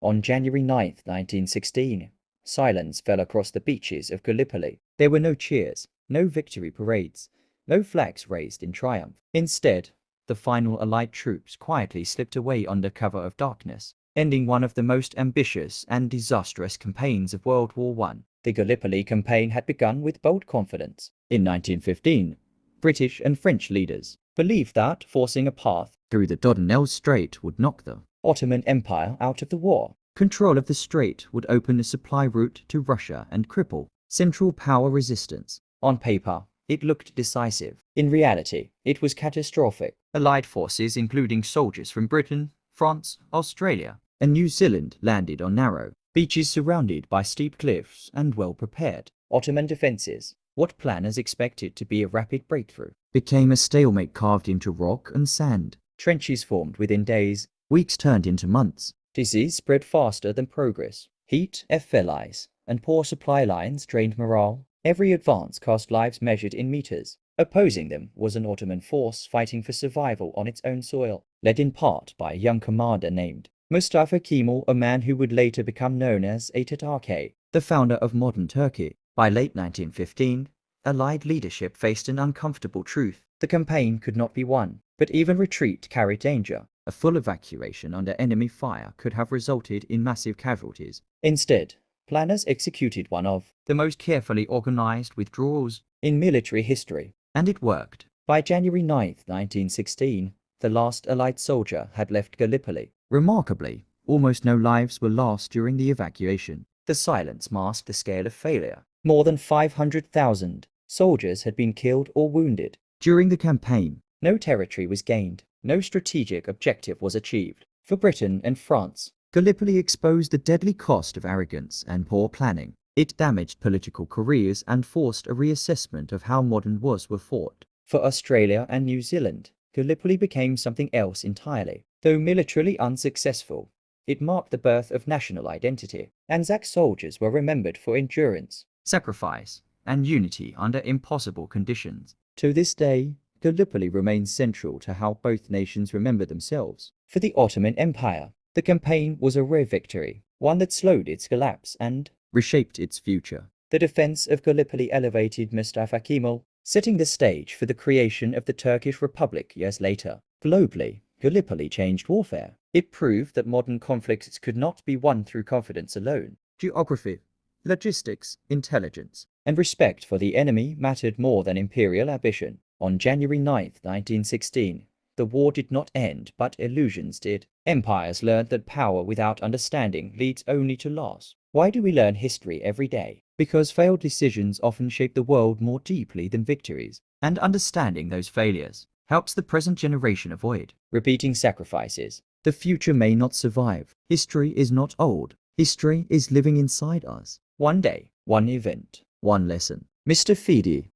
On January 9th, 1916, silence fell across the beaches of Gallipoli. There were no cheers, no victory parades, no flags raised in triumph. Instead, the final Allied troops quietly slipped away under cover of darkness, ending one of the most ambitious and disastrous campaigns of World War I. The Gallipoli Campaign had begun with bold confidence. In 1915, British and French leaders believed that forcing a path through the Dardanelles Strait would knock the Ottoman Empire out of the war. Control of the strait would open a supply route to Russia and cripple Central Power resistance. On paper, it looked decisive. In reality, it was catastrophic. Allied forces, including soldiers from Britain, France, Australia, and New Zealand, landed on narrow beaches surrounded by steep cliffs and well-prepared Ottoman defenses. What planners expected to be a rapid breakthrough became a stalemate carved into rock and sand. Trenches formed within days, weeks turned into months. Disease spread faster than progress. Heat, FLIs, and poor supply lines drained morale. Every advance cost lives measured in meters. Opposing them was an Ottoman force fighting for survival on its own soil, led in part by a young commander named Mustafa Kemal, a man who would later become known as Ataturk, the founder of modern Turkey. By late 1915, Allied leadership faced an uncomfortable truth. The campaign could not be won, but even retreat carried danger. A full evacuation under enemy fire could have resulted in massive casualties. Instead, planners executed one of the most carefully organized withdrawals in military history. And it worked. By January 9th, 1916, the last Allied soldier had left Gallipoli. Remarkably, almost no lives were lost during the evacuation. The silence masked the scale of failure. More than 500,000 soldiers had been killed or wounded. During the campaign, no territory was gained. No strategic objective was achieved. For Britain and France, Gallipoli exposed the deadly cost of arrogance and poor planning. It damaged political careers and forced a reassessment of how modern wars were fought. For Australia and New Zealand, Gallipoli became something else entirely. Though militarily unsuccessful, it marked the birth of national identity. Anzac soldiers were remembered for endurance, sacrifice, and unity under impossible conditions. To this day, Gallipoli remains central to how both nations remember themselves. For the Ottoman Empire, the campaign was a rare victory, one that slowed its collapse and reshaped its future. The defense of Gallipoli elevated Mustafa Kemal, setting the stage for the creation of the Turkish Republic years later. Globally, Gallipoli changed warfare. It proved that modern conflicts could not be won through confidence alone. Geography, logistics, intelligence, and respect for the enemy mattered more than imperial ambition. On January 9th, 1916, the war did not end, but illusions did. Empires learned that power without understanding leads only to loss. Why do we learn history every day? Because failed decisions often shape the world more deeply than victories, and understanding those failures helps the present generation avoid repeating sacrifices. The future may not survive. History is not old. History is living inside us. One day, one event, one lesson. Mr. Fidi.